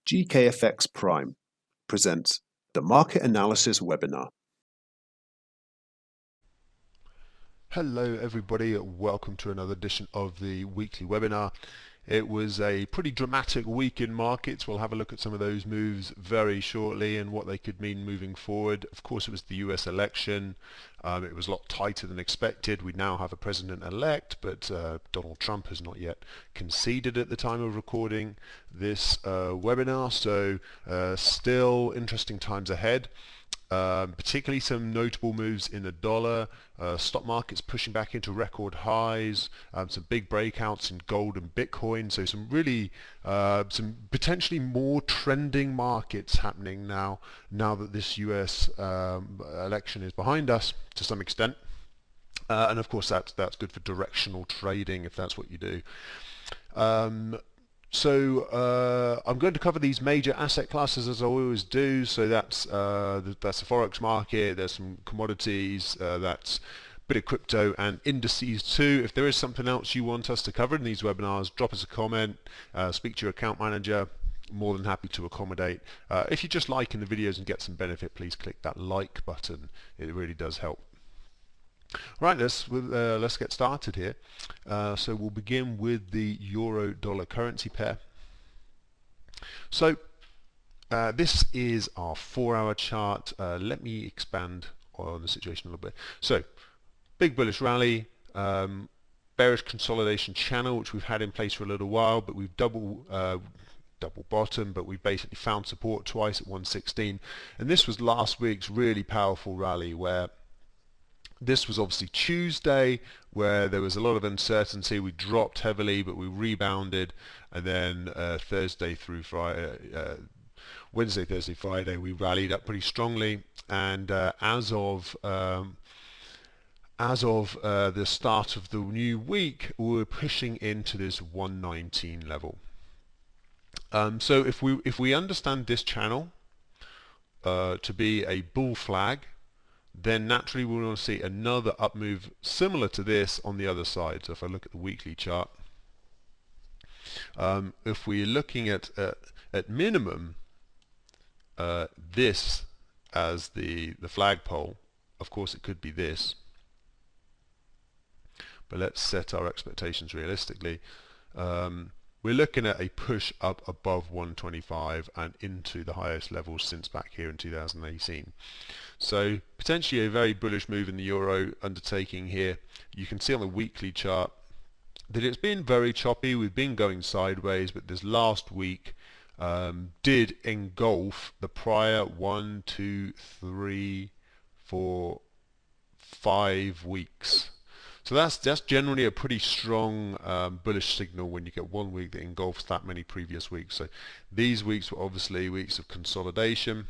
GKFX Prime presents the Market Analysis Webinar. Hello everybody, welcome to another edition of the weekly webinar. It was a pretty dramatic week in markets. We'll have a look at some of those moves very shortly and what they could mean moving forward. Of course, it was the US election. It was a lot tighter than expected. We now have a president-elect, but Donald Trump has not yet conceded at the time of recording this webinar, so still interesting times ahead. Particularly some notable moves in the dollar, stock markets pushing back into record highs, some big breakouts in gold and Bitcoin, so some really some potentially more trending markets happening now that this US election is behind us to some extent, and of course that's good for directional trading if that's what you do. So I'm going to cover these major asset classes as I always do. So that's the Forex market, there's some commodities, that's a bit of crypto and indices too. If there is something else you want us to cover in these webinars, drop us a comment, speak to your account manager. More than happy to accommodate. If you're just liking the videos and get some benefit, please click that like button. It really does help. Right, let's get started here. So we'll begin with the euro-dollar currency pair. So this is our 4-hour chart. Let me expand on the situation a little bit. So big bullish rally, bearish consolidation channel, which we've had in place for a little while, but we've double bottom, but we basically found support twice at 116. And this was last week's really powerful rally where this was obviously Tuesday, where there was a lot of uncertainty. We dropped heavily, but we rebounded, and then Thursday through Friday, Wednesday, Thursday, Friday, we rallied up pretty strongly. And as of the start of the new week, we're pushing into this 119 level. So if we understand this channel to be a bull flag, then naturally we're going to see another up move similar to this on the other side. So if I look at the weekly chart, if we're looking at minimum this as the flagpole, of course it could be this, but let's set our expectations realistically. We're looking at a push up above 125 and into the highest levels since back here in 2018. So potentially a very bullish move in the euro undertaking here. You can see on the weekly chart that it's been very choppy. We've been going sideways, but this last week did engulf the prior 1, 2, 3, 4, 5 weeks. So that's generally a pretty strong bullish signal when you get one week that engulfs that many previous weeks. So these weeks were obviously weeks of consolidation.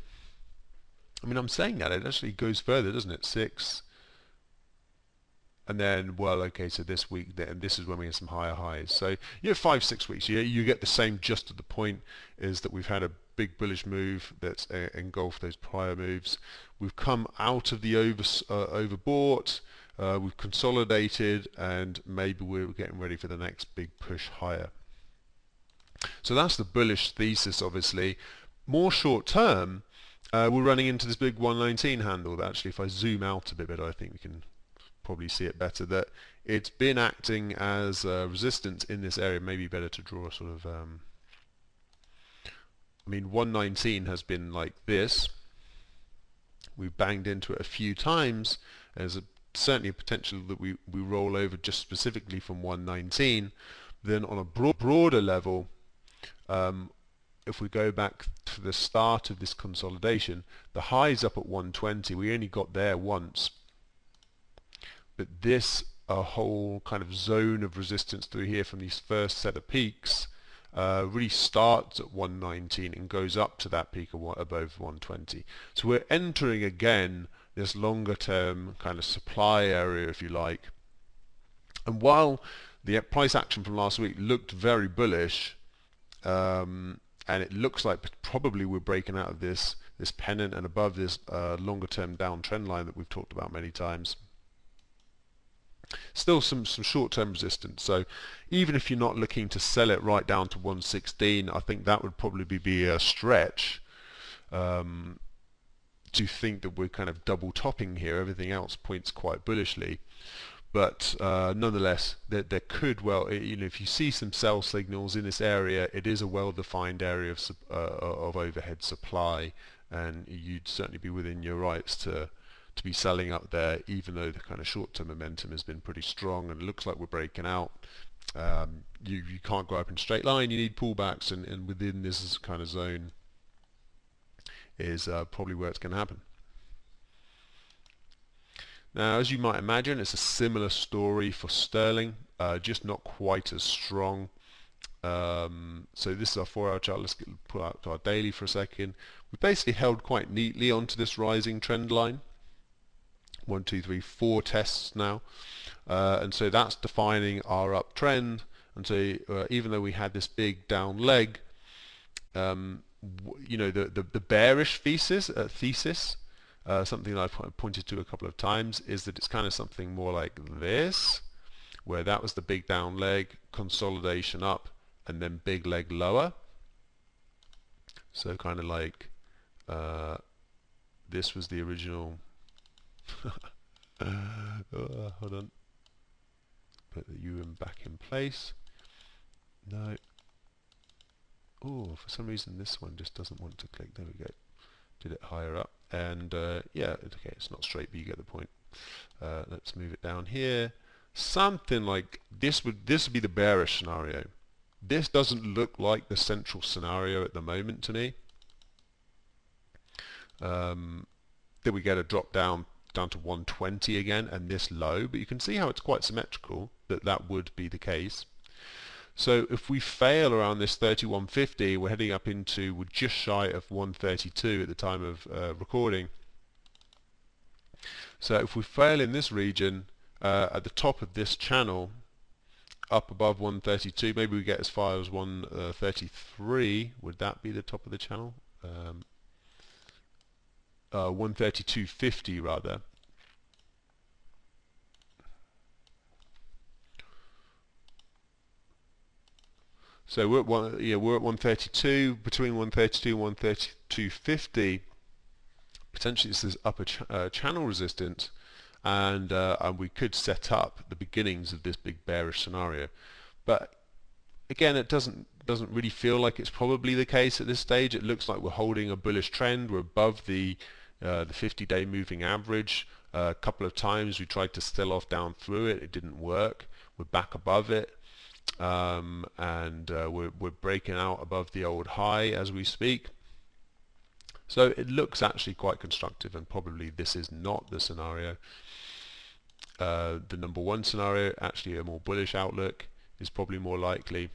I mean, I'm saying that it actually goes further, doesn't it? 6, and then, well, okay, so this week, and this is when we have some higher highs. So you have 5, 6 weeks. You get the same, just at the point is that we've had a big bullish move that's engulfed those prior moves. We've come out of the overbought. We've consolidated, and maybe we're getting ready for the next big push higher. So that's the bullish thesis, obviously. More short term, we're running into this big 119 handle that actually, if I zoom out a bit, I think we can probably see it better, that it's been acting as resistance in this area. Maybe better to draw a sort of, I mean, 119 has been like this. We've banged into it a few times. There's certainly a potential that we roll over just specifically from 119. Then on a broader level, if we go back to the start of this consolidation, the high is up at 120. We only got there once, but this whole kind of zone of resistance through here from these first set of peaks really starts at 119 and goes up to that peak above 120. So we're entering again this longer term kind of supply area, if you like. And while the price action from last week looked very bullish, and it looks like probably we're breaking out of this pennant and above this longer term downtrend line that we've talked about many times, Still some short-term resistance. So even if you're not looking to sell it right down to 116, I think that would probably be a stretch to think that we're kind of double topping here. Everything else points quite bullishly. But nonetheless, there could well, if you see some sell signals in this area, it is a well-defined area of overhead supply, and you'd certainly be within your rights to be selling up there, even though the kind of short-term momentum has been pretty strong and it looks like we're breaking out. You can't go up in a straight line. You need pullbacks, and within this kind of zone is probably where it's going to happen. Now, as you might imagine, it's a similar story for sterling, just not quite as strong. So this is our 4-hour chart. Let's pull out our daily for a second. We've basically held quite neatly onto this rising trend line. 1, 2, 3, 4 tests now, and so that's defining our uptrend. And so even though we had this big down leg, the bearish thesis, something that I've pointed to a couple of times, is that it's kind of something more like this, where that was the big down leg, consolidation up, and then big leg lower. So kind of like this was the original. Hold on. Put the UN back in place. No. Oh, for some reason this one just doesn't want to click. There we go. Did it higher up, and yeah, okay, it's not straight, but you get the point. Let's move it down here. Something like this would be the bearish scenario. This doesn't look like the central scenario at the moment to me. Then we get a drop down to 120 again, and this low, but you can see how it's quite symmetrical that would be the case. So if we fail around this 3150, we're heading up into, we're just shy of 132 at the time of recording. So if we fail in this region, at the top of this channel, up above 132, maybe we get as far as 133. Would that be the top of the channel? 132.50 rather. So we're at 132, between 132 and 132.50. Potentially this is upper channel resistance, and we could set up the beginnings of this big bearish scenario. But again, it doesn't really feel like it's probably the case at this stage. It looks like we're holding a bullish trend. We're above the 50-day moving average. A couple of times we tried to still off down through it. It didn't work. We're back above it. And we're breaking out above the old high as we speak. So it looks actually quite constructive, and probably this is not the scenario. The number one scenario, actually a more bullish outlook, is probably more likely.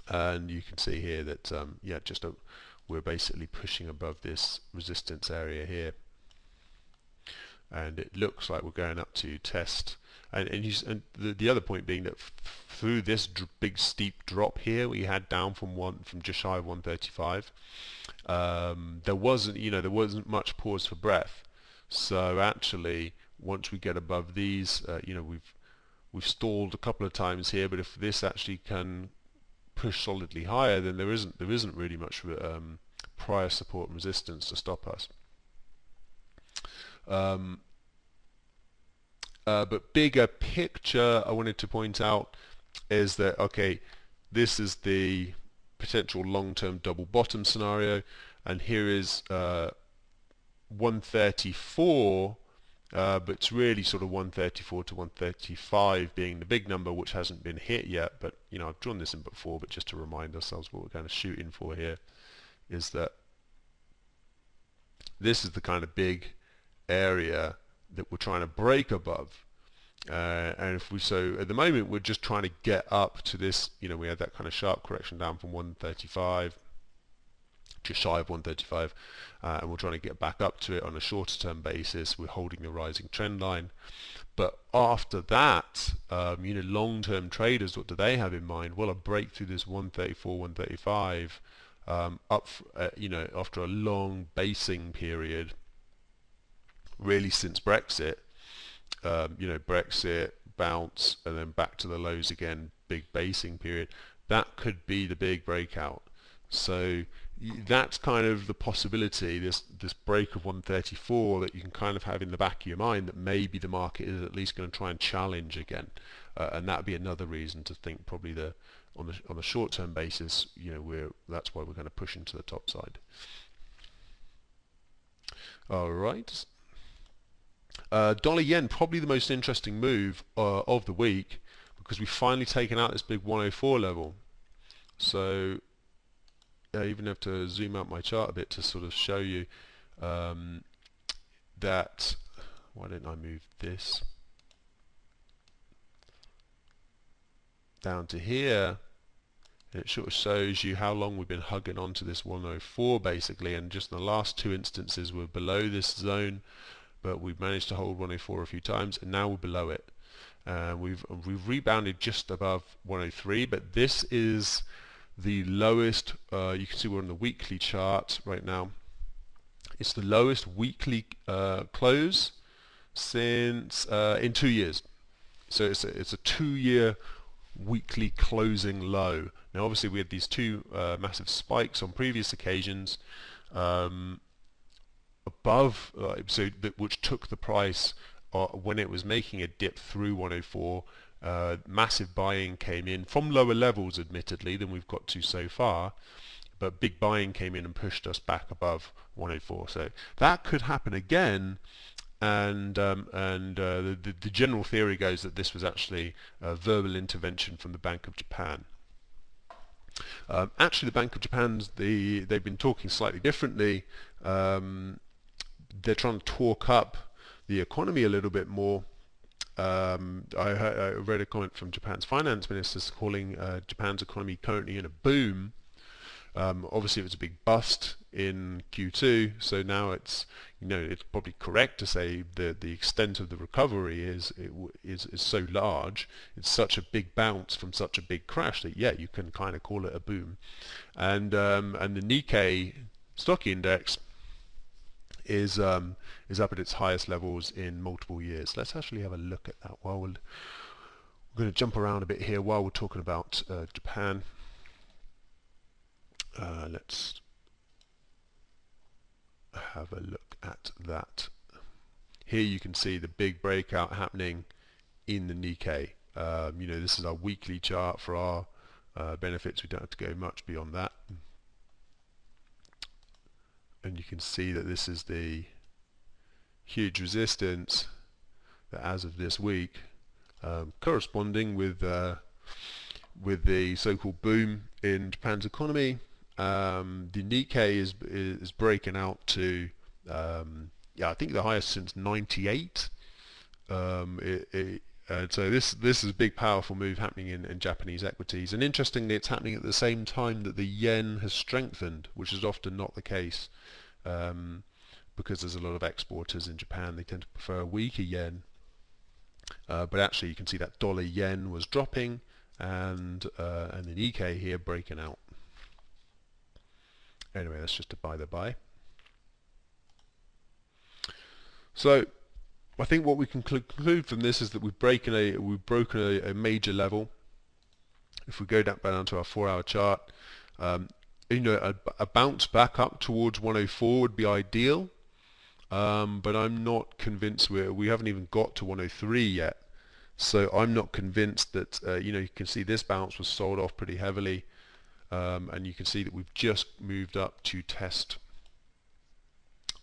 And you can see here that yeah, we're basically pushing above this resistance area here, and it looks like we're going up to test. And the other point being that through this big steep drop here we had down from just shy of 135, there wasn't much pause for breath. So actually, once we get above these, we've stalled a couple of times here. But if this actually can push solidly higher, then there isn't really much prior support and resistance to stop us. But bigger picture, I wanted to point out is that, okay, this is the potential long-term double bottom scenario, and here is 134, but it's really sort of 134 to 135 being the big number, which hasn't been hit yet. But I've drawn this in before, but just to remind ourselves what we're kind of shooting for here is that this is the kind of big area that we're trying to break above, and so at the moment we're just trying to get up to this. We had that kind of sharp correction down from 135, just shy of 135, and we're trying to get back up to it on a shorter term basis. We're holding the rising trend line, but after that, long-term traders, what do they have in mind? Well, a break through this 134, 135 up, after a long basing period, really since Brexit, Brexit, bounce, and then back to the lows again, big basing period. That could be the big breakout. So that's kind of the possibility, this break of 134 that you can kind of have in the back of your mind, that maybe the market is at least going to try and challenge again, and that'd be another reason to think probably on a short-term basis, that's why we're going to push into the top side. All right. Dollar yen, probably the most interesting move of the week, because we've finally taken out this big 104 level. So I even have to zoom out my chart a bit to sort of show you that. Why don't I move this down to here? And it sort of shows you how long we've been hugging onto this 104 basically, and just in the last two instances we're below this zone, but we've managed to hold 104 a few times, and now we're below it. We've rebounded just above 103, but this is the lowest. You can see we're on the weekly chart right now. It's the lowest weekly close since in 2 years. So it's a 2-year weekly closing low. Now obviously we had these two massive spikes on previous occasions above, which took the price when it was making a dip through 104. Massive buying came in from lower levels, admittedly, than we've got to so far, but big buying came in and pushed us back above 104. So that could happen again. And the general theory goes that this was actually a verbal intervention from the Bank of Japan. Actually, the Bank of Japan, they've been talking slightly differently. They're trying to talk up the economy a little bit more. I read a comment from Japan's finance minister calling Japan's economy currently in a boom. Obviously it was a big bust in Q2, so now it's probably correct to say that the extent of the recovery is so large, it's such a big bounce from such a big crash that you can kind of call it a boom. And the Nikkei stock index is up at its highest levels in multiple years. Let's actually have a look at that while we're going to jump around a bit here while we're talking about Japan. Let's have a look at that. Here you can see the big breakout happening in the Nikkei. This is our weekly chart for our benefits. We don't have to go much beyond that. And you can see that this is the huge resistance that as of this week, corresponding with the so-called boom in Japan's economy. The Nikkei is breaking out to I think the highest since '98. So this is a big powerful move happening in Japanese equities, and interestingly it's happening at the same time that the yen has strengthened, which is often not the case, because there's a lot of exporters in Japan. They tend to prefer a weaker yen, but actually you can see that dollar yen was dropping, and the Nikkei here breaking out. Anyway, that's just a by the by. So I think what we can conclude from this is that we've broken a major level. If we go down to our 4-hour chart, a bounce back up towards 104 would be ideal, but I'm not convinced we haven't even got to 103 yet. So I'm not convinced that you can see this bounce was sold off pretty heavily, and you can see that we've just moved up to test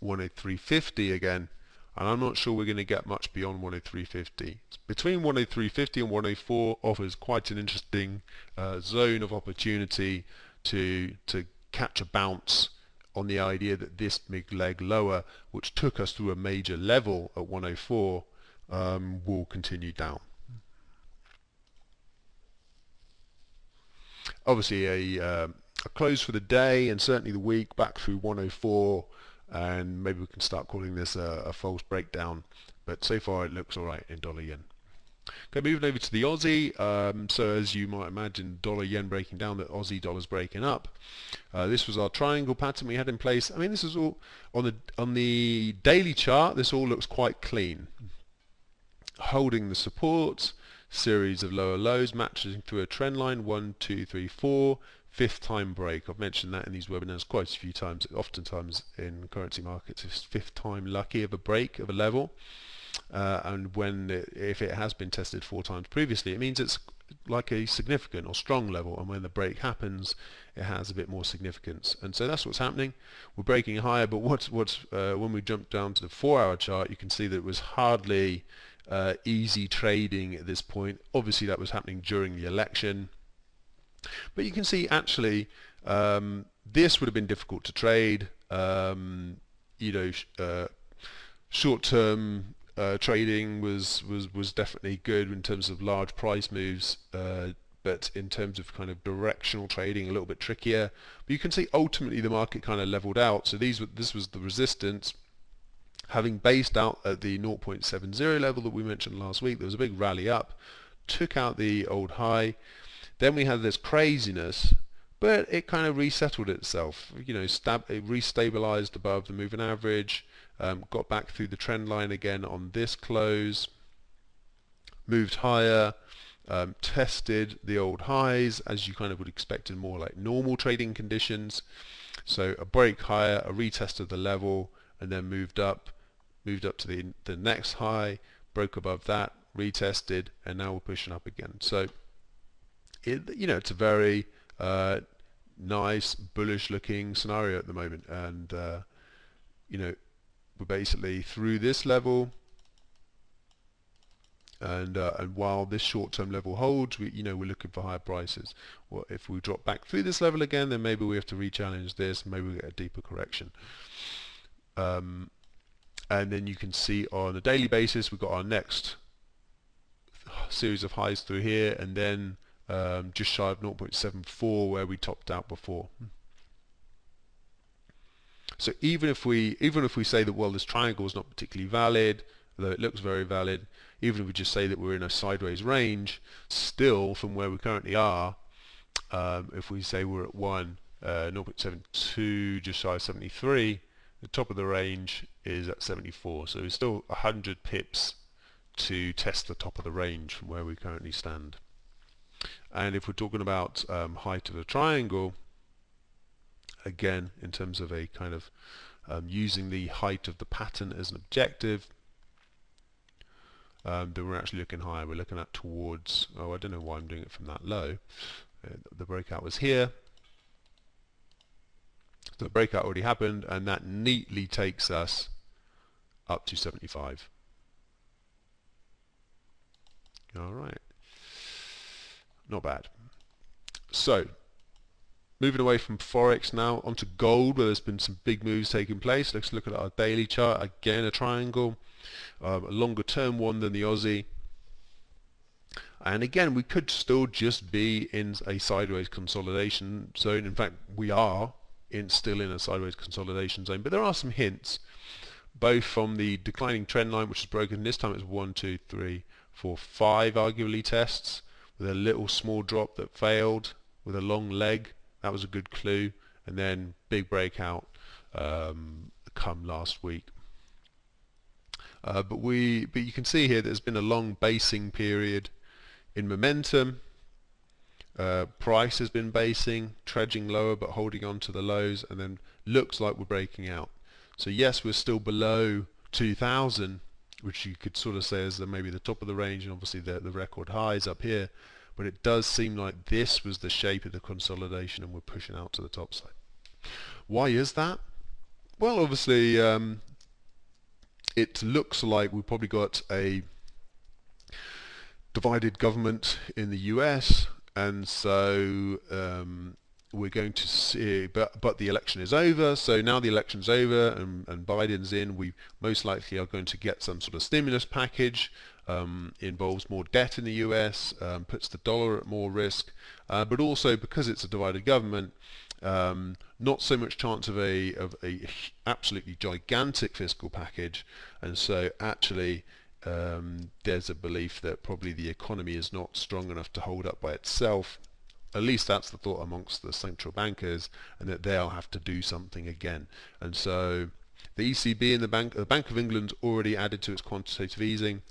103.50 again. And I'm not sure we're going to get much beyond 103.50. Between 103.50 and 104 offers quite an interesting zone of opportunity to catch a bounce on the idea that this big leg lower, which took us through a major level at 104, will continue down. Obviously a close for the day and certainly the week back through 104, and maybe we can start calling this a false breakdown, but so far it looks alright in dollar yen. Okay, moving over to the Aussie. So as you might imagine, dollar yen breaking down, the Aussie dollar's breaking up. This was our triangle pattern we had in place. I mean, this is all on the daily chart. This all looks quite clean. holding the support, series of lower lows matching through a trend line, 1, 2, 3, 4, fifth time break. I've mentioned that in these webinars quite a few times. Oftentimes in currency markets, it's fifth time lucky of a break of a level, and if it has been tested 4 times previously, it means it's like a significant or strong level, and when the break happens, it has a bit more significance. And so that's what's happening. We're breaking higher, but when we jump down to the 4-hour chart, you can see that it was hardly easy trading at this point. Obviously that was happening during the election, but you can see actually this would have been difficult to trade. Short-term trading was definitely good in terms of large price moves, but in terms of kind of directional trading, a little bit trickier. But you can see ultimately the market kind of leveled out. So this was the resistance. Having based out at the 0.70 level that we mentioned last week, there was a big rally up, took out the old high. Then we had this craziness, but it kind of resettled itself. It restabilized above the moving average, got back through the trend line again on this close, moved higher, tested the old highs as you kind of would expect in more like normal trading conditions. So a break higher, a retest of the level, and then moved up to the next high, broke above that, retested, and now we're pushing up again. So it's a very nice bullish looking scenario at the moment, and we're basically through this level, and while this short-term level holds, we're looking for higher prices. Well, if we drop back through this level again, then maybe we have to re-challenge this, maybe we get a deeper correction. And then you can see on a daily basis we've got our next series of highs through here, and then just shy of 0.74 where we topped out before. So even if we say that, well, this triangle is not particularly valid, although it looks very valid, even if we just say that we're in a sideways range, still from where we currently are, if we say we're at 0.72, just shy of 73, the top of the range is at 74, so it's still 100 pips to test the top of the range from where we currently stand. And if we're talking about height of a triangle, again in terms of a kind of using the height of the pattern as an objective, then we're actually looking higher. We're looking at towards, I don't know why I'm doing it from that low. The breakout was here. So the breakout already happened, and that neatly takes us up to 75. All right, not bad. So moving away from Forex now onto gold, where there's been some big moves taking place. Let's look at our daily chart. Again, a triangle, a longer term one than the Aussie. And again, we could still just be in a sideways consolidation zone. In fact, we are still in a sideways consolidation zone, but there are some hints, both from the declining trend line, which is broken. This time it's 1, 2, 3, 4, 5 arguably tests, with a little small drop that failed, with a long leg. That was a good clue, and then big breakout come last week. But you can see here there's been a long basing period in momentum. Price has been basing, trudging lower but holding on to the lows, and then looks like we're breaking out. So yes, we're still below 2000, which you could sort of say is maybe the top of the range, and obviously the record highs up here, but it does seem like this was the shape of the consolidation and we're pushing out to the top side. Why is that? Well, obviously it looks like we've probably got a divided government in the US, and so we're going to see, but the election is over, so now the election's over and Biden's in, we most likely are going to get some sort of stimulus package. Involves more debt in the US, puts the dollar at more risk, but also because it's a divided government, not so much chance of a absolutely gigantic fiscal package, and so actually there's a belief that probably the economy is not strong enough to hold up by itself. At least that's the thought amongst the central bankers, and that they'll have to do something again. And so the ECB and the Bank of England already added to its quantitative easing.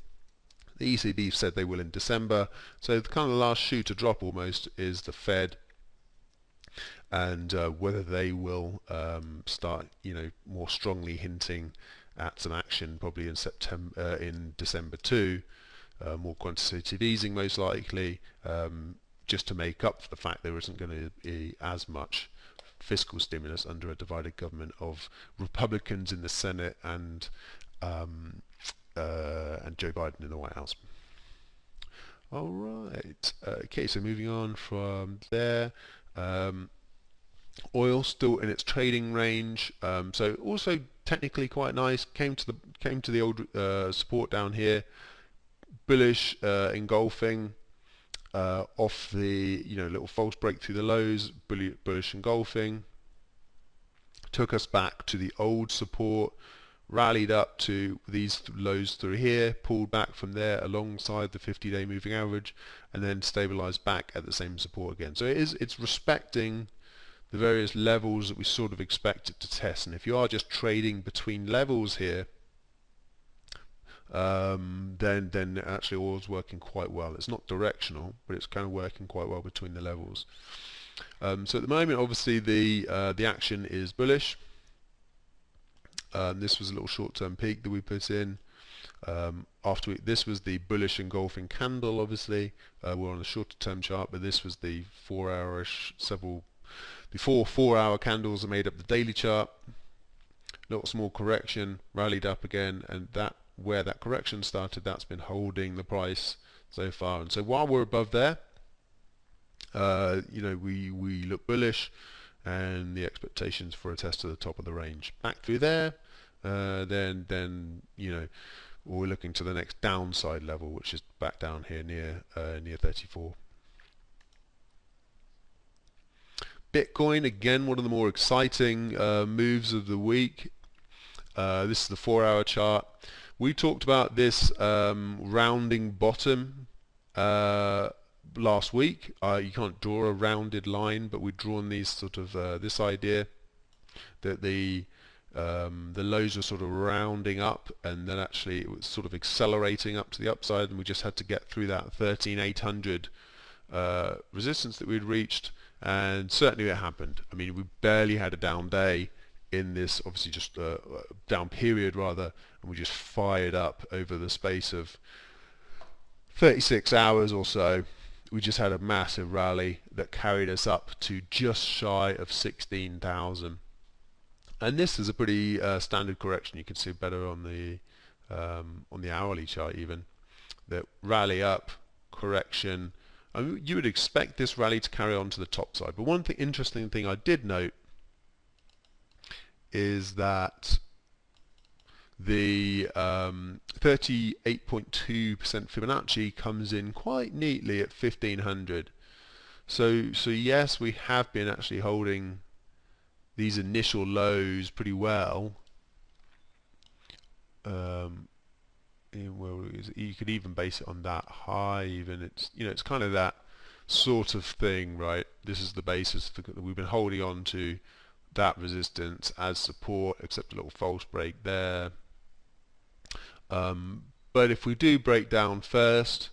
The ECB said they will in December, so the kind of last shoe to drop almost is the Fed, and whether they will start, more strongly hinting at some action probably in December too, more quantitative easing most likely, just to make up for the fact there isn't going to be as much fiscal stimulus under a divided government of Republicans in the Senate and Joe Biden in the White House. All right. Okay, so moving on from there. Oil still in its trading range, so also technically quite nice. Came to the old support down here, bullish, engulfing off the little false break through the lows, bullish engulfing. Took us back to the old support, rallied up to these lows through here, pulled back from there alongside the 50-day moving average, and then stabilized back at the same support again. So it's respecting the various levels that we sort of expect it to test. And if you are just trading between levels here, then actually oil's working quite well. It's not directional, but it's kind of working quite well between the levels. So at the moment, obviously the action is bullish. This was a little short-term peak that we put in. This was the bullish engulfing candle. Obviously, we're on a shorter-term chart, but this was the 4-hour-ish. The four-hour candles that made up the daily chart. Little small correction, rallied up again, and where that correction started, that's been holding the price so far. And so while we're above there, we look bullish, and the expectations for a test to the top of the range. Back through there, then we're looking to the next downside level, which is back down here near 34. Bitcoin, again, one of the more exciting moves of the week. This is the 4-hour chart. We talked about this rounding bottom last week. You can't draw a rounded line, but we've drawn these sort of this idea that the lows were sort of rounding up, and then actually it was sort of accelerating up to the upside, and we just had to get through that 13,800 resistance that we'd reached. And certainly it happened. I mean, we barely had a down day in this, obviously just a down period rather, and we just fired up over the space of 36 hours or so. We just had a massive rally that carried us up to just shy of 16,000. And this is a pretty standard correction. You can see better on the hourly chart even. That rally up, correction. You would expect this rally to carry on to the top side, but one interesting thing I did note is that the 38.2% Fibonacci comes in quite neatly at 1500. So yes, we have been actually holding these initial lows pretty well. You could even base it on that high. Even it's kind of that sort of thing, right? This is the basis that we've been holding on to that resistance as support, except a little false break there. But if we do break down first,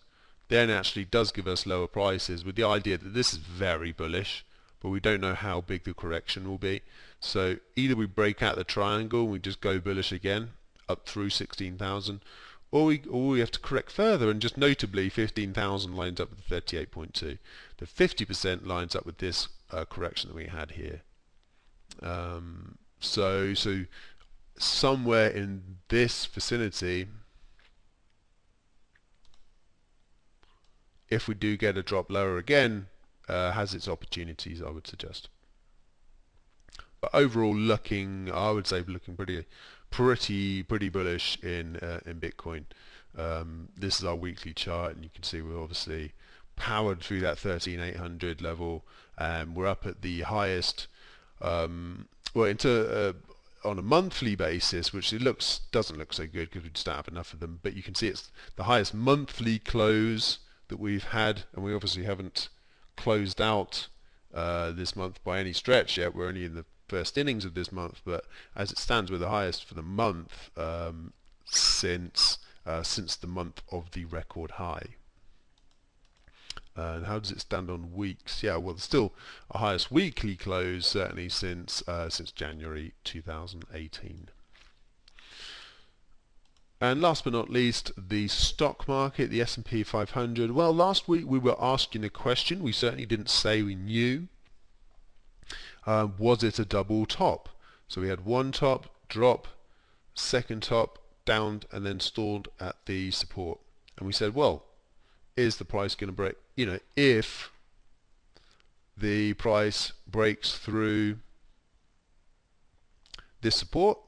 then it actually does give us lower prices, with the idea that this is very bullish, but we don't know how big the correction will be. So either we break out the triangle and we just go bullish again up through 16,000, or we have to correct further, and just notably 15,000 lines up with 38.2. The 50% lines up with this correction that we had here. So somewhere in this vicinity, if we do get a drop lower again, has its opportunities, I would suggest. But overall, I would say looking pretty bullish in Bitcoin. This is our weekly chart, and you can see we're obviously powered through that 13,800 level, and we're up at the highest. On a monthly basis, which doesn't look so good because we just don't have enough of them. But you can see it's the highest monthly close that we've had, and we obviously haven't closed out this month by any stretch yet. We're only in the first innings of this month, but as it stands, we're the highest for the month since since the month of the record high. And how does it stand on weeks? Yeah, well, it's still our highest weekly close certainly since January 2018. And last but not least, the stock market, the S&P 500. Well, last week we were asking a question. We certainly didn't say we knew. Was it a double top? So we had one top, drop, second top, down, and then stalled at the support. And we said, well, is the price going to break? You know, if the price breaks through this support,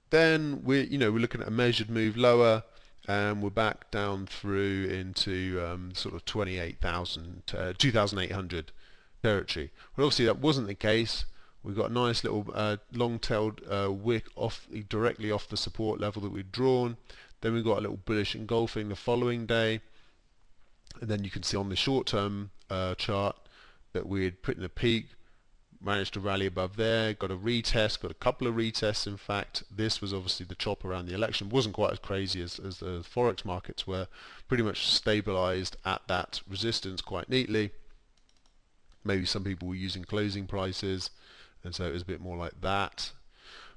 then we're looking at a measured move lower, and we're back down through into sort of 2,800 territory. But obviously that wasn't the case. We've got a nice little long-tailed wick directly off the support level that we'd drawn. Then we got a little bullish engulfing the following day, and then you can see on the short-term chart that we had put in a peak, managed to rally above there, got a retest, got a couple of retests in fact. This was obviously the chop around the election. Wasn't quite as crazy as the Forex markets were, pretty much stabilized at that resistance quite neatly. Maybe some people were using closing prices, and so it was a bit more like that.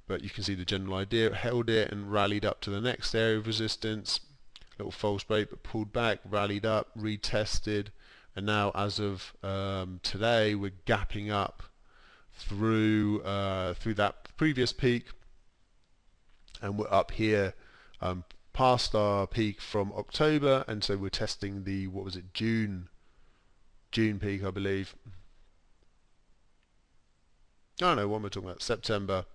But you can see the general idea. It held it and rallied up to the next area of resistance. Little false break, but pulled back, rallied up, retested, and now as of today we're gapping up through that previous peak, and we're up here past our peak from October, and so we're testing the, what was it, June peak, I believe. Oh no, what am I talking about? September.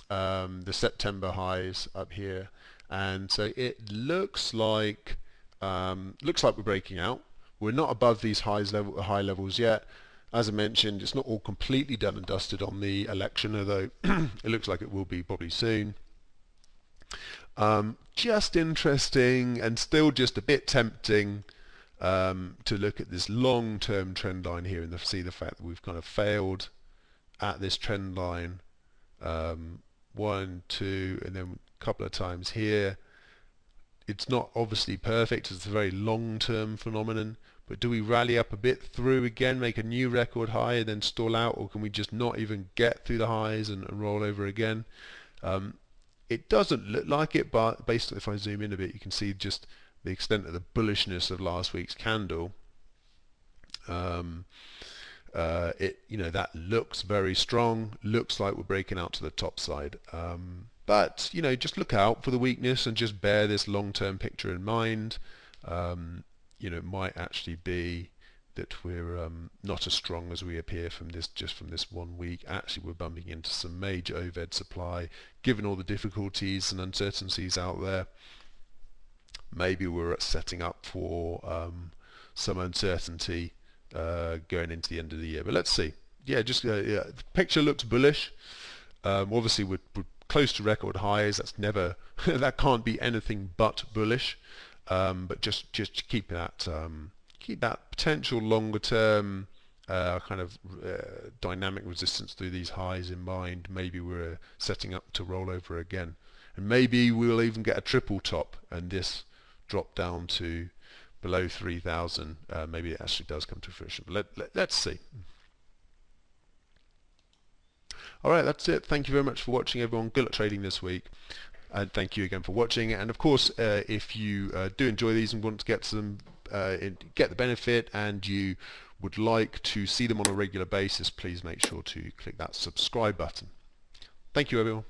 The September highs up here, and so it looks like we're breaking out. We're not above these high levels yet. As I mentioned, it's not all completely done and dusted on the election, although it looks like it will be probably soon. Just interesting, and still just a bit tempting to look at this long-term trend line here and see the fact that we've kind of failed at this trend line 1, 2, and then a couple of times here. It's not obviously perfect, it's a very long-term phenomenon, but do we rally up a bit through again, make a new record high and then stall out, or can we just not even get through the highs and roll over again? It doesn't look like it, but based on, if I zoom in a bit, you can see just the extent of the bullishness of last week's candle. That looks very strong, looks like we're breaking out to the top side, but just look out for the weakness and just bear this long-term picture in mind. It might actually be that we're not as strong as we appear from this 1 week. Actually, we're bumping into some major overhead supply, given all the difficulties and uncertainties out there. Maybe we're setting up for some uncertainty going into the end of the year, but let's see. The picture looks bullish. Obviously we're close to record highs. That's never that can't be anything but bullish, but just keep that potential longer term kind of dynamic resistance through these highs in mind. Maybe we're setting up to roll over again, and maybe we'll even get a triple top and this drop down to below 3,000. Maybe it actually does come to fruition. Let's see. Alright, that's it. Thank you very much for watching, everyone. Good luck trading this week, and thank you again for watching. And of course, if you do enjoy these and want to get the benefit, and you would like to see them on a regular basis, please make sure to click that subscribe button. Thank you, everyone.